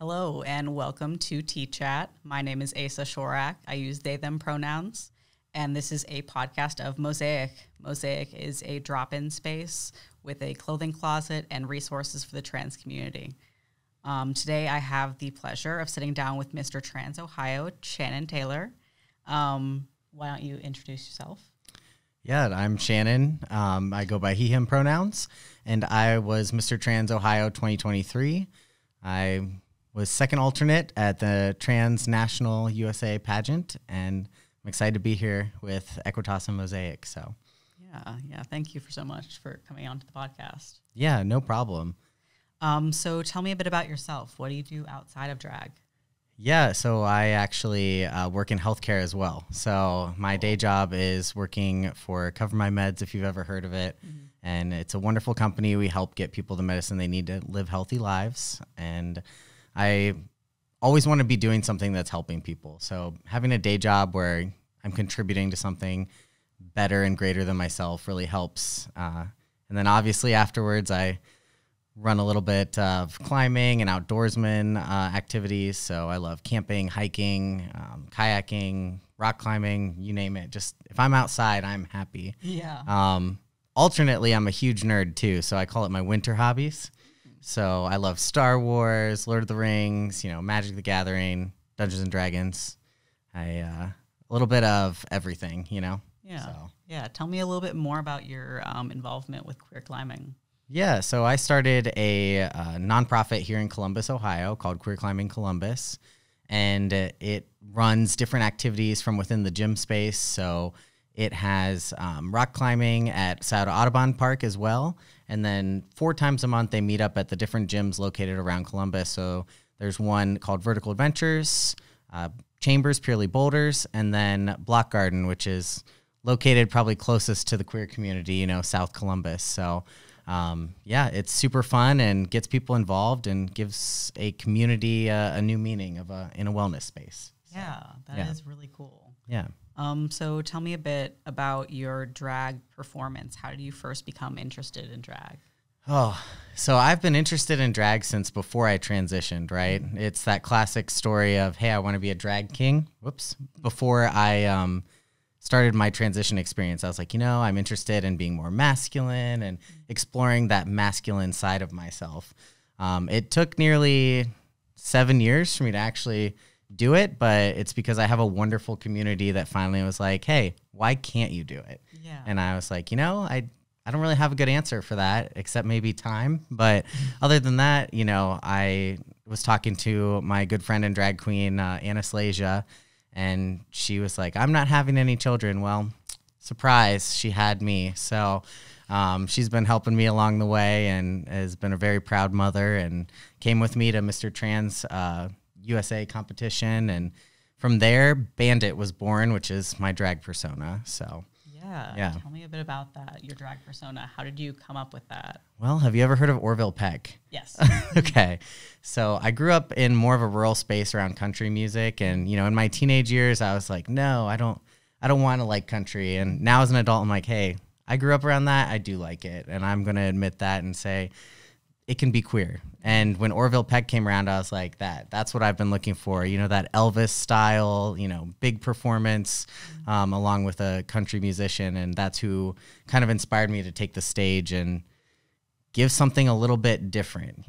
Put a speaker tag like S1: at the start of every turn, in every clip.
S1: Hello and welcome to T-Chat. My name is Asa S. I use they, them pronouns, and this is a podcast of Mozaic. Mozaic is a drop-in space with a clothing closet and resources for the trans community. Today I have the pleasure of sitting down with Mr. Trans Ohio, Shannon Taylor. Why don't you introduce yourself?
S2: Yeah, I'm Shannon. I go by he, him pronouns, and I was Mr. Trans Ohio 2023. I was second alternate at the Trans National USA pageant, and I'm excited to be here with Equitas and Mozaic. So,
S1: yeah. Thank you so much for coming on to the podcast.
S2: Yeah, no problem.
S1: So tell me a bit about yourself. What do you do outside of drag?
S2: Yeah, so I actually work in healthcare as well. So my day job is working for Cover My Meds, if you've ever heard of it. Mm-hmm. And it's a wonderful company. We help get people the medicine they need to live healthy lives. And I always want to be doing something that's helping people. So having a day job where I'm contributing to something better and greater than myself really helps. And then obviously afterwards, I run a little bit of climbing and outdoorsman activities. So I love camping, hiking, kayaking, rock climbing, you name it. Just if I'm outside, I'm happy.
S1: Yeah.
S2: Alternately, I'm a huge nerd too. So I call it my winter hobbies. So I love Star Wars, Lord of the Rings, Magic the Gathering, Dungeons and Dragons. A little bit of everything,
S1: Yeah.
S2: So.
S1: Yeah. Tell me a little bit more about your involvement with queer climbing.
S2: Yeah, so I started a nonprofit here in Columbus, Ohio called Queer Climbing Columbus, and it runs different activities from within the gym space. So it has rock climbing at Scioto Audubon Park as well, and then 4 times a month they meet up at the different gyms located around Columbus. So there's one called Vertical Adventures, Chambers, Purely Boulders, and then Block Garden, which is located probably closest to the queer community, South Columbus. So it's super fun and gets people involved and gives a community a new meaning in a wellness space.
S1: Yeah, that is really cool.
S2: Yeah.
S1: So tell me a bit about your drag performance. How did you first become interested in drag?
S2: Oh, so I've been interested in drag since before I transitioned, right? It's that classic story of, hey, I want to be a drag king. Whoops. Before I started my transition experience, I was like, I'm interested in being more masculine and exploring that masculine side of myself. It took nearly 7 years for me to actually do it, but it's because I have a wonderful community that finally was like, hey, why can't you do it?
S1: Yeah.
S2: And I was like, I don't really have a good answer for that, except maybe time. But other than that, I was talking to my good friend and drag queen, Anastasia, and she was like, I'm not having any children. Well, surprise, she had me. So she's been helping me along the way and has been a very proud mother and came with me to Mr. Trans USA competition. And from there, Bandit was born, which is my drag persona. So
S1: yeah. Tell me a bit about that, your drag persona. How did you come up with that?
S2: Well, have you ever heard of Orville Peck?
S1: Yes.
S2: Okay. So I grew up in more of a rural space around country music. And, in my teenage years, I was like, no, I don't want to like country. And now as an adult, I'm like, hey, I grew up around that. I do like it. And I'm going to admit that and say it can be queer. And when Orville Peck came around, I was like, that's what I've been looking for. That Elvis style, big performance, along with a country musician. And that's who kind of inspired me to take the stage and give something a little bit different,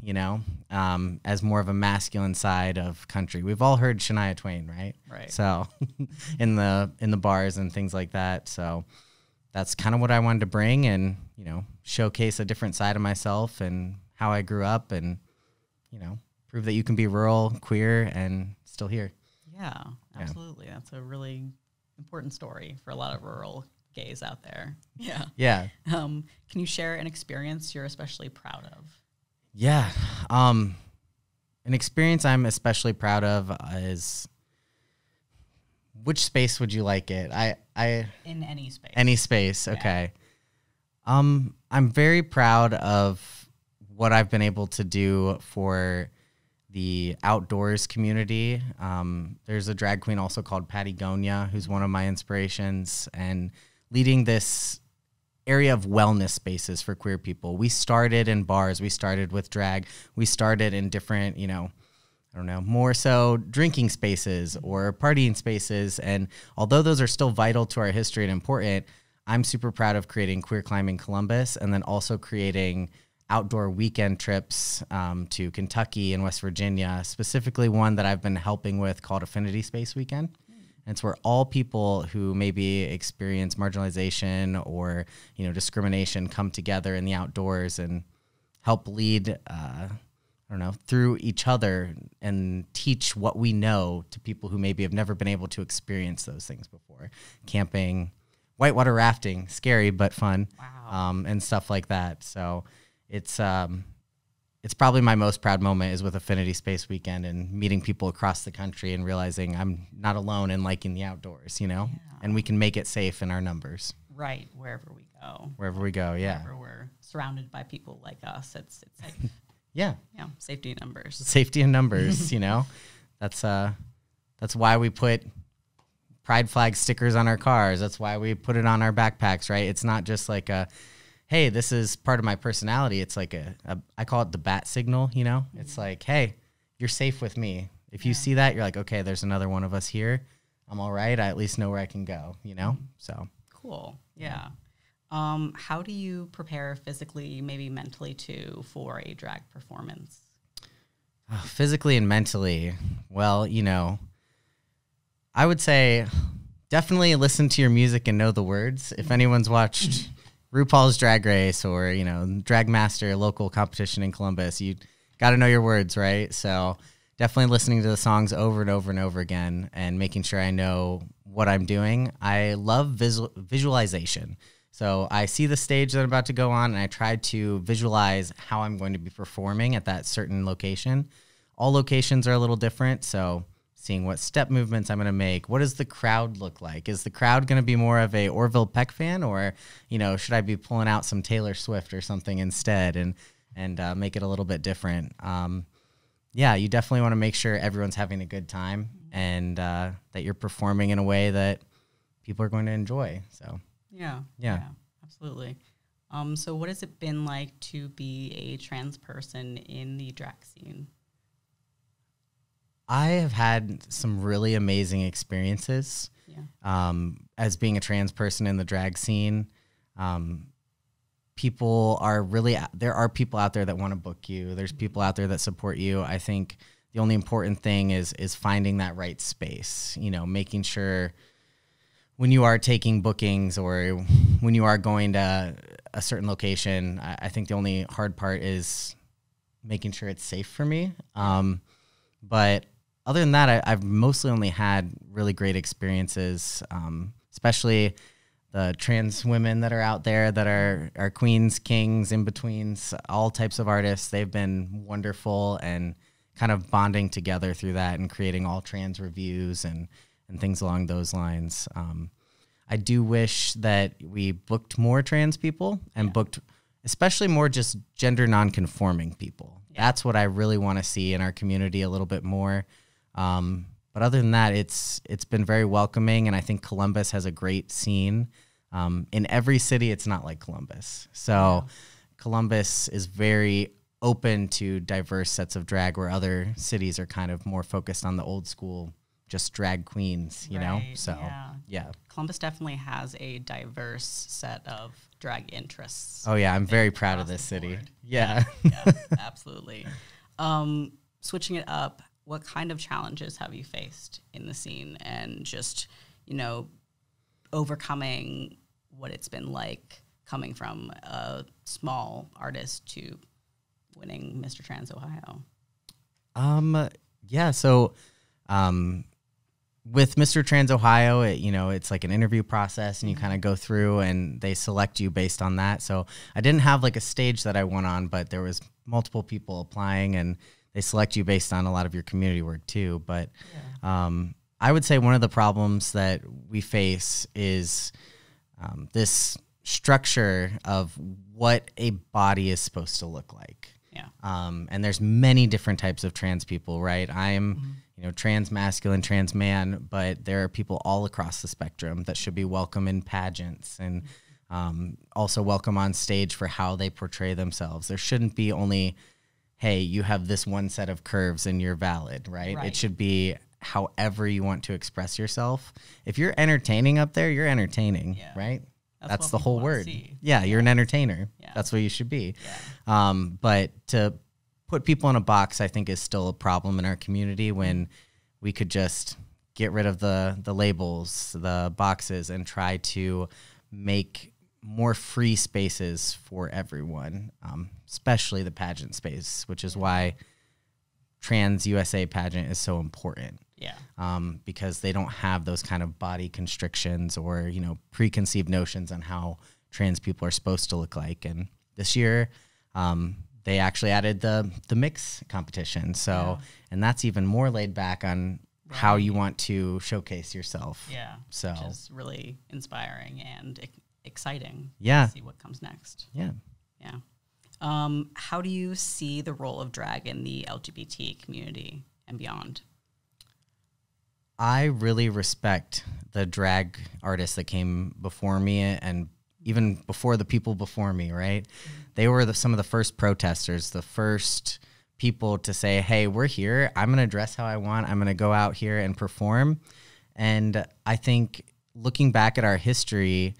S2: as more of a masculine side of country. We've all heard Shania Twain, right?
S1: Right.
S2: So in the bars and things like that. So that's kind of what I wanted to bring and, showcase a different side of myself and how I grew up and, prove that you can be rural, queer, and still here.
S1: Yeah, absolutely. That's a really important story for a lot of rural gays out there. Yeah.
S2: Yeah.
S1: Can you share an experience you're especially proud of?
S2: Yeah. An experience I'm especially proud of is, which space would you like it?
S1: In any space.
S2: Any space. Okay. I'm very proud of what I've been able to do for the outdoors community. There's a drag queen also called Patty Gonya, who's one of my inspirations, and leading this area of wellness spaces for queer people. We started in bars. We started with drag. We started in different, I don't know, more so drinking spaces or partying spaces. And although those are still vital to our history and important, I'm super proud of creating Queer Climbing Columbus and then also creating outdoor weekend trips to Kentucky and West Virginia, specifically one that I've been helping with called Affinity Space Weekend. And it's where all people who maybe experience marginalization or, discrimination come together in the outdoors and help lead, through each other and teach what we know to people who maybe have never been able to experience those things before. Camping, whitewater rafting, scary but fun, and stuff like that. So it's probably my most proud moment is with Affinity Space Weekend and meeting people across the country and realizing I'm not alone in liking the outdoors, and we can make it safe in our numbers.
S1: Right, wherever we go.
S2: Wherever we go, yeah.
S1: Wherever we're surrounded by people like us, it's safe.
S2: Yeah.
S1: Yeah, safety in numbers.
S2: Safety in numbers, That's why we put pride flag stickers on our cars. That's why we put it on our backpacks, right? It's not just like hey, this is part of my personality. It's like I call it the bat signal, It's like, hey, you're safe with me. If you see that, you're like, okay, there's another one of us here. I'm all right. I at least know where I can go, So
S1: cool. Yeah. How do you prepare physically, maybe mentally too, for a drag performance?
S2: Physically and mentally, well, I would say definitely listen to your music and know the words. If anyone's watched RuPaul's Drag Race or, Drag Master, local competition in Columbus, you got to know your words, right? So definitely listening to the songs over and over and over again and making sure I know what I'm doing. I love visualization. So I see the stage that I'm about to go on and I try to visualize how I'm going to be performing at that certain location. All locations are a little different, so seeing what step movements I'm going to make. What does the crowd look like? Is the crowd going to be more of a Orville Peck fan or, should I be pulling out some Taylor Swift or something instead and make it a little bit different? You definitely want to make sure everyone's having a good time and that you're performing in a way that people are going to enjoy. So, yeah, absolutely.
S1: So what has it been like to be a trans person in the drag scene?
S2: I have had some really amazing experiences as being a trans person in the drag scene. There are people out there that want to book you. There's people out there that support you. I think the only important thing is finding that right space, making sure when you are taking bookings or when you are going to a certain location, I think the only hard part is making sure it's safe for me. But other than that, I've mostly only had really great experiences, especially the trans women that are out there that are queens, kings, in-betweens, all types of artists. They've been wonderful and kind of bonding together through that and creating all trans reviews and things along those lines. I do wish that we booked more trans people and booked especially more just gender-nonconforming people. Yeah. That's what I really want to see in our community a little bit more. But other than that, it's been very welcoming, and I think Columbus has a great scene. In every city, it's not like Columbus. So Columbus is very open to diverse sets of drag, where other cities are kind of more focused on the old school, just drag queens, you know? So, yeah.
S1: Columbus definitely has a diverse set of drag interests.
S2: Oh, yeah. I'm very proud of this city. Yeah.
S1: Yeah, absolutely. Switching it up, what kind of challenges have you faced in the scene and just, overcoming what it's been like coming from a small artist to winning Mr. Trans Ohio? With Mr. Trans Ohio, it's like an interview process, and you kind of go through and they select you based on that. So I didn't have like a stage that I went on, but there was multiple people applying, and they select you based on a lot of your community work too. But I would say one of the problems that we face is this structure of what a body is supposed to look like. Yeah. And there's many different types of trans people, right? I'm, trans masculine, trans man, but there are people all across the spectrum that should be welcome in pageants and also welcome on stage for how they portray themselves. There shouldn't be only
S2: hey, you have this one set of curves and you're valid, right? It should be however you want to express yourself. If you're entertaining up there, you're entertaining, right? That's the whole word. Yeah, you're an entertainer. Yeah. That's what you should be. Yeah. But to put people in a box, I think, is still a problem in our community when we could just get rid of the labels, the boxes, and try to make more free spaces for everyone, especially the pageant space, which is why Trans USA pageant is so important.
S1: Yeah.
S2: Because they don't have those kind of body constrictions or, preconceived notions on how trans people are supposed to look like. And this year, they actually added the mix competition. So, and that's even more laid back on how you want to showcase yourself.
S1: Yeah.
S2: So,
S1: which is really inspiring and exciting.
S2: Yeah.
S1: To see what comes next.
S2: Yeah.
S1: Yeah. How do you see the role of drag in the LGBT community and beyond?
S2: I really respect the drag artists that came before me and even before the people before me, right? They were some of the first protesters, the first people to say, hey, we're here. I'm going to dress how I want. I'm going to go out here and perform. And I think looking back at our history,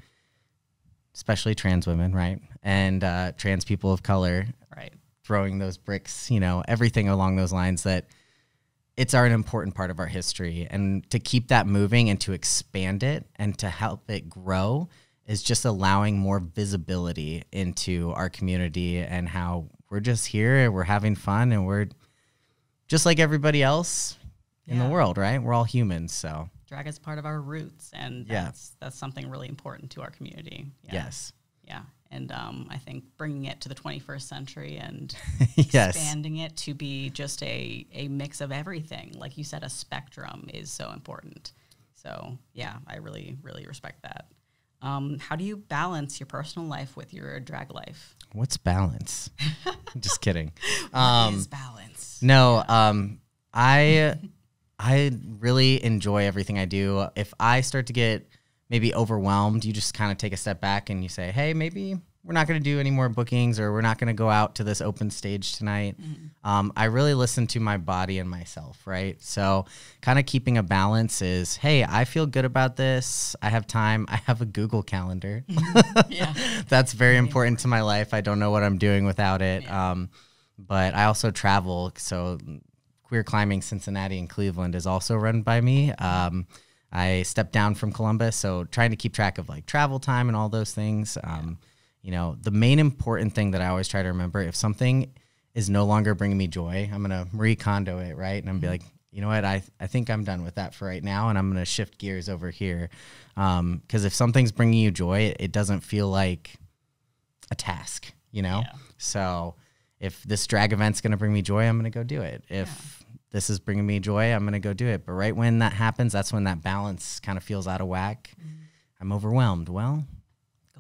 S2: especially trans women, right? And trans people of color,
S1: right,
S2: throwing those bricks, everything along those lines, that it's an important part of our history. And to keep that moving and to expand it and to help it grow is just allowing more visibility into our community and how we're just here and we're having fun and we're just like everybody else in the world, right? We're all humans, so.
S1: Drag is part of our roots, and that's something really important to our community. Yeah.
S2: Yes.
S1: Yeah. And I think bringing it to the 21st century and
S2: yes.
S1: expanding it to be just a mix of everything, like you said, a spectrum, is so important. So, yeah, I really, really respect that. How do you balance your personal life with your drag life?
S2: What's balance? Just kidding.
S1: What is balance?
S2: No, I really enjoy everything I do. If I start to get maybe overwhelmed, you just kind of take a step back and you say, hey, maybe we're not going to do any more bookings, or we're not going to go out to this open stage tonight. Mm-hmm. I really listen to my body and myself, right? So kind of keeping a balance is, hey, I feel good about this. I have time. I have a Google Calendar. Yeah. That's very important to my life. I don't know what I'm doing without it. Yeah. But I also travel. So Queer Climbing Cincinnati and Cleveland is also run by me. I stepped down from Columbus, so trying to keep track of like travel time and all those things. The main important thing that I always try to remember, if something is no longer bringing me joy, I'm going to Marie Kondo it, right? And I'm be like, you know what, I think I'm done with that for right now, and I'm going to shift gears over here. Because if something's bringing you joy, it doesn't feel like a task, Yeah. So if this drag event's going to bring me joy, I'm going to go do it. If this is bringing me joy, I'm going to go do it. But right when that happens, that's when that balance kind of feels out of whack. I'm overwhelmed. Well,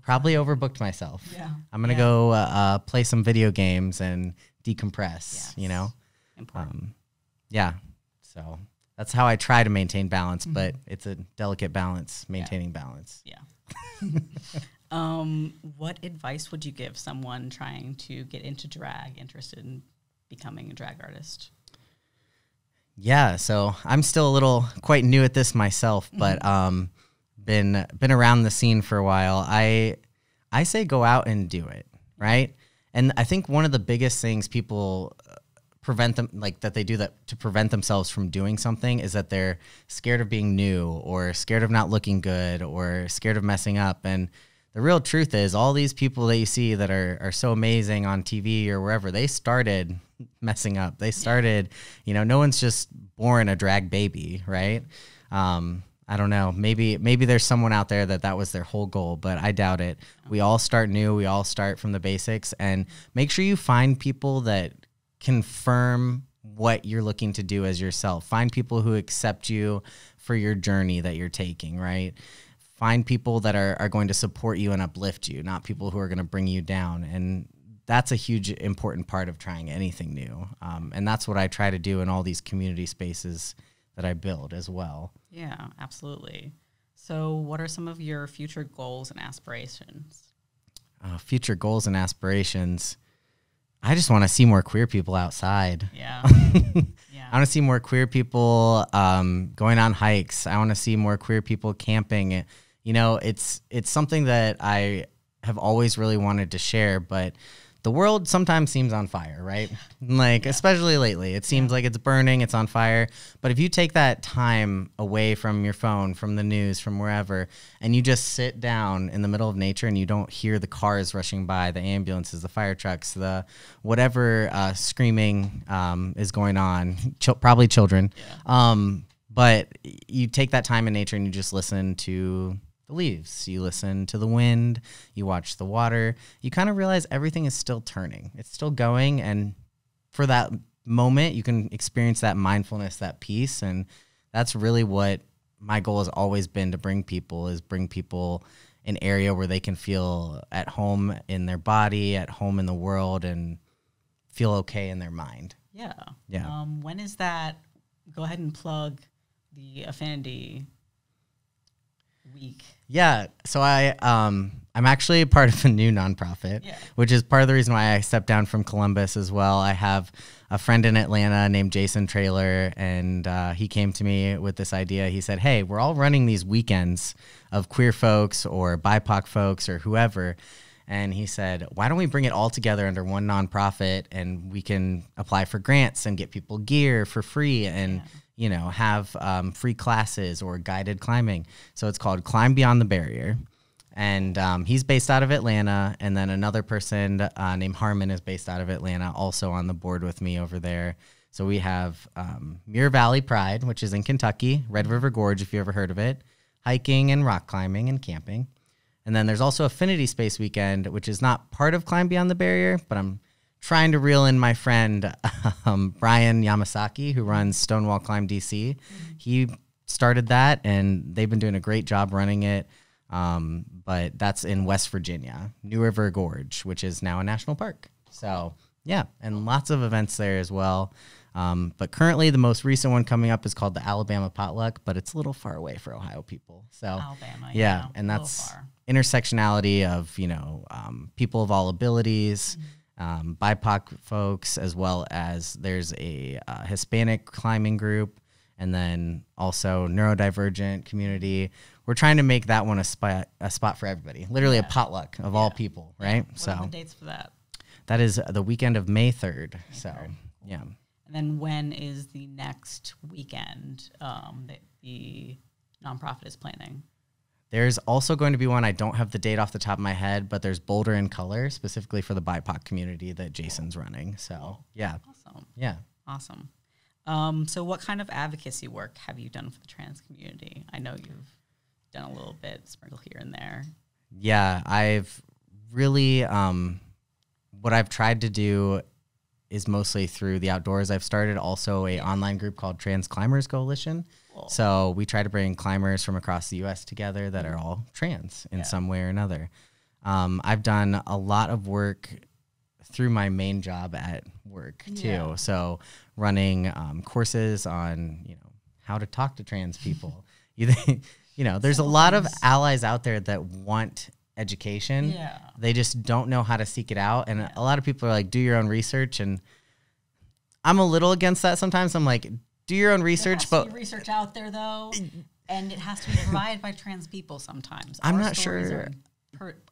S2: probably overbooked myself. Yeah. I'm going to go play some video games and decompress,
S1: Important.
S2: So that's how I try to maintain balance, but it's a delicate balance, maintaining balance.
S1: Yeah. What advice would you give someone trying to get into drag, interested in becoming a drag artist?
S2: Yeah, so I'm still quite new at this myself, but been around the scene for a while. I say go out and do it, right? And I think one of the biggest things people prevent them, like that they do that to prevent themselves from doing something, is that they're scared of being new or scared of not looking good or scared of messing up. And the real truth is, all these people that you see that are so amazing on TV or wherever, they started messing up. They started, no one's just born a drag baby, right? I don't know. Maybe there's someone out there that was their whole goal, but I doubt it. We all start new. We all start from the basics, and make sure you find people that confirm what you're looking to do as yourself. Find people who accept you for your journey that you're taking, right? Find people that are going to support you and uplift you, not people who are going to bring you down. And that's a huge, important part of trying anything new. And that's what I try to do in all these community spaces that I build as well.
S1: Yeah, absolutely. So what are some of your future goals and aspirations?
S2: Future goals and aspirations. I just want to see more queer people outside.
S1: Yeah.
S2: I want to see more queer people going on hikes. I want to see more queer people camping. You know, it's something that I have always really wanted to share, but the world sometimes seems on fire, right? Like, especially lately, it seems like it's burning, it's on fire. But if you take that time away from your phone, from the news, from wherever, and you just sit down in the middle of nature and you don't hear the cars rushing by, the ambulances, the fire trucks, the whatever screaming is going on, probably children. But you take that time in nature and you just listen to the leaves, you listen to the wind, you watch the water, you kind of realize everything is still turning. It's still going. And for that moment, you can experience that mindfulness, that peace. And that's really what my goal has always been to bring people an area where they can feel at home in their body, at home in the world, and feel okay in their mind.
S1: Yeah.
S2: Yeah.
S1: When is that? Go ahead and plug the Affinity week.
S2: Yeah, so I'm actually a part of a new nonprofit, which is part of the reason why I stepped down from Columbus as well. I have a friend in Atlanta named Shannon Taylor, and he came to me with this idea. He said, hey, we're all running these weekends of queer folks or BIPOC folks or whoever. And he said, why don't we bring it all together under one nonprofit, and we can apply for grants and get people gear for free and you know, have free classes or guided climbing. So it's called Climb Beyond the Barrier. And he's based out of Atlanta. And then another person named Harmon is based out of Atlanta, also on the board with me over there. So we have Muir Valley Pride, which is in Kentucky, Red River Gorge, if you ever heard of it, hiking and rock climbing and camping. And then there's also Affinity Space Weekend, which is not part of Climb Beyond the Barrier, but I'm trying to reel in my friend Brian Yamasaki, who runs Stonewall Climb DC. He started that, and they've been doing a great job running it. But that's in West Virginia, New River Gorge, which is now a national park. So yeah, and lots of events there as well. But currently the most recent one coming up is called the Alabama Potluck, but it's a little far away for Ohio people. So
S1: Alabama,
S2: and that's intersectionality of, you know, people of all abilities, BIPOC folks, as well as there's a Hispanic climbing group, and then also neurodivergent community. We're trying to make that one a spot for everybody, literally a potluck of all people, right?
S1: What are the dates for that?
S2: That is the weekend of May 3rd. Yeah.
S1: And then when is the next weekend that the nonprofit is planning?
S2: There's also going to be one, I don't have the date off the top of my head, but there's Boulder in Color, specifically for the BIPOC community that Jason's running. So, yeah.
S1: Awesome.
S2: Yeah.
S1: Awesome. So what kind of advocacy work have you done for the trans community? I know you've done a little bit, sprinkle here and there.
S2: Yeah, I've really, what I've tried to do is mostly through the outdoors. I've started also a online group called Trans Climbers Coalition. Cool. So we try to bring climbers from across the U.S. together that are all trans in some way or another. I've done a lot of work through my main job at work too. So running courses on, you know, how to talk to trans people. You know, there's a lot of allies out there that want education. They just don't know how to seek it out. And a lot of people are like, do your own research. And I'm a little against that sometimes. I'm like, do your own research.
S1: There has to be research out there, though, and it has to be provided by trans people sometimes.
S2: I'm not sure.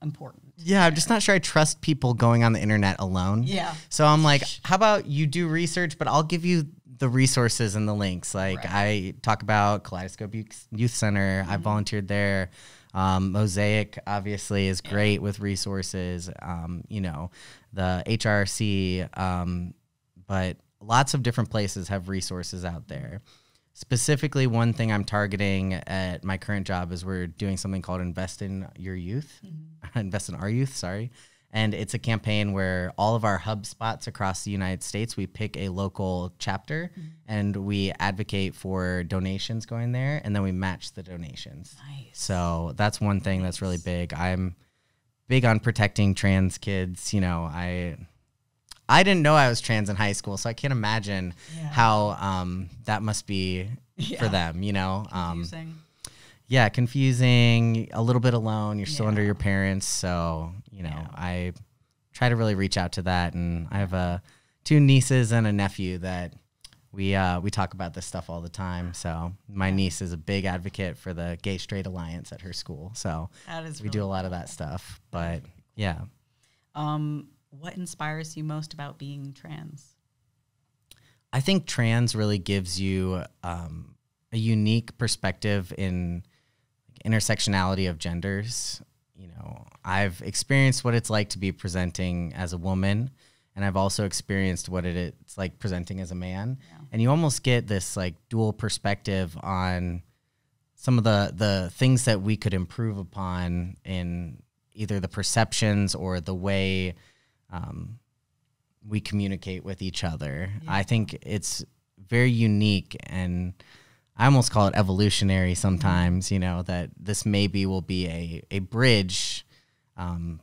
S1: Important.
S2: Yeah, I'm just not sure I trust people going on the internet alone.
S1: Yeah.
S2: So I'm like, how about you do research, but I'll give you the resources and the links. Like I talk about Kaleidoscope Youth Center. I volunteered there. Mozaic obviously is great with resources. You know, the HRC, but lots of different places have resources out there. Specifically, one thing I'm targeting at my current job is we're doing something called Invest in Your Youth, Invest in Our Youth, sorry. And it's a campaign where all of our hub spots across the United States, we pick a local chapter and we advocate for donations going there, and then we match the donations.
S1: Nice.
S2: So that's one thing that's really big. I'm big on protecting trans kids. You know, I didn't know I was trans in high school, so I can't imagine how that must be for them, you know.
S1: Confusing.
S2: Confusing, a little bit alone. You're still under your parents, so, you know, I try to really reach out to that. And I have 2 nieces and a nephew that we talk about this stuff all the time. So my niece is a big advocate for the Gay Straight Alliance at her school. So we do a lot of that stuff. But yeah.
S1: What inspires you most about being trans?
S2: I think trans really gives you a unique perspective in intersectionality of genders. You know, I've experienced what it's like to be presenting as a woman, and I've also experienced what it's like presenting as a man. Yeah. And you almost get this like dual perspective on some of the things that we could improve upon in either the perceptions or the way we communicate with each other. Yeah. I think it's very unique, and I almost call it evolutionary sometimes, you know, that this maybe will be a bridge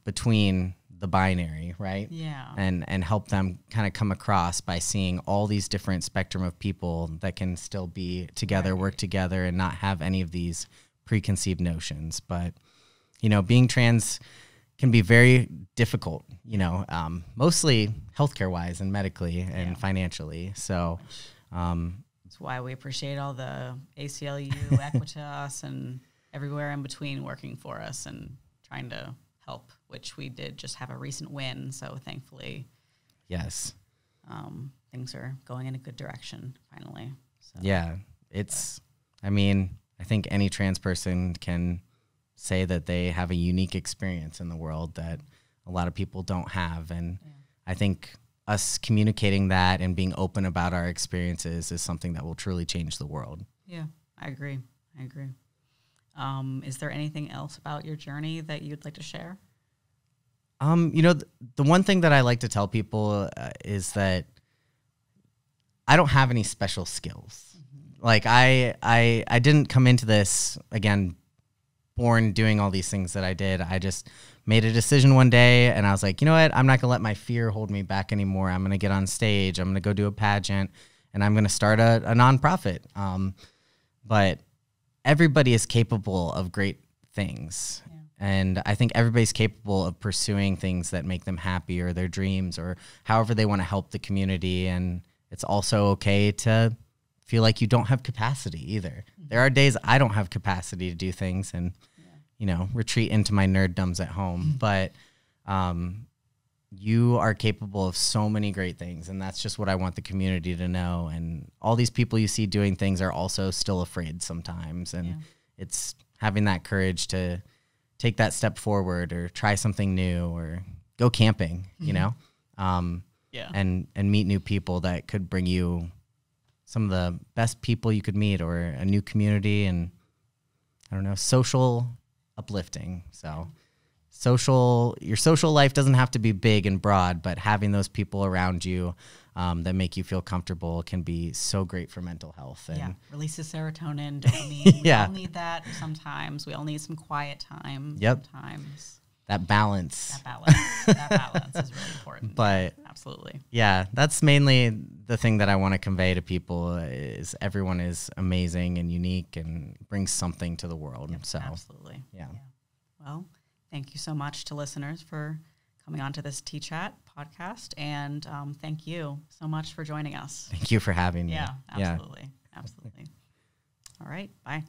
S2: between the binary, right?
S1: Yeah.
S2: And help them kind of come across by seeing all these different spectrum of people that can still be together, work together, and not have any of these preconceived notions. But, you know, being trans can be very difficult, you know, mostly healthcare-wise and medically and financially. So
S1: that's why we appreciate all the ACLU, Equitas, and everywhere in between working for us and trying to help, which we did just have a recent win. So thankfully,
S2: yes,
S1: things are going in a good direction finally. So,
S2: yeah, I mean, I think any trans person can say that they have a unique experience in the world that a lot of people don't have. And I think us communicating that and being open about our experiences is something that will truly change the world.
S1: Yeah, I agree. Is there anything else about your journey that you'd like to share?
S2: You know, the one thing that I like to tell people is that I don't have any special skills. Mm-hmm. Like I didn't come into this, again, born doing all these things that I did. I just made a decision one day and I was like, you know what? I'm not going to let my fear hold me back anymore. I'm going to get on stage. I'm going to go do a pageant and I'm going to start a nonprofit. But everybody is capable of great things. Yeah. And I think everybody's capable of pursuing things that make them happy or their dreams or however they want to help the community. And it's also okay to feel like you don't have capacity either. Mm-hmm. There are days I don't have capacity to do things and, you know, retreat into my nerddoms at home. But you are capable of so many great things. And that's just what I want the community to know. And all these people you see doing things are also still afraid sometimes. And it's having that courage to take that step forward or try something new or go camping, you know, and meet new people that could bring you some of the best people you could meet or a new community and, I don't know, social uplifting. So your social life doesn't have to be big and broad, but having those people around you that make you feel comfortable can be so great for mental health. And
S1: releases serotonin, dopamine. We all need that sometimes. We all need some quiet time sometimes.
S2: That balance.
S1: That balance is really important.
S2: But
S1: absolutely.
S2: Yeah, that's mainly the thing that I want to convey to people is everyone is amazing and unique and brings something to the world. So
S1: absolutely. Yeah. Well, thank you so much to listeners for coming on to this T-Chat podcast. And thank you so much for joining us.
S2: Thank you for having me.
S1: Yeah, absolutely. Absolutely. All right. Bye.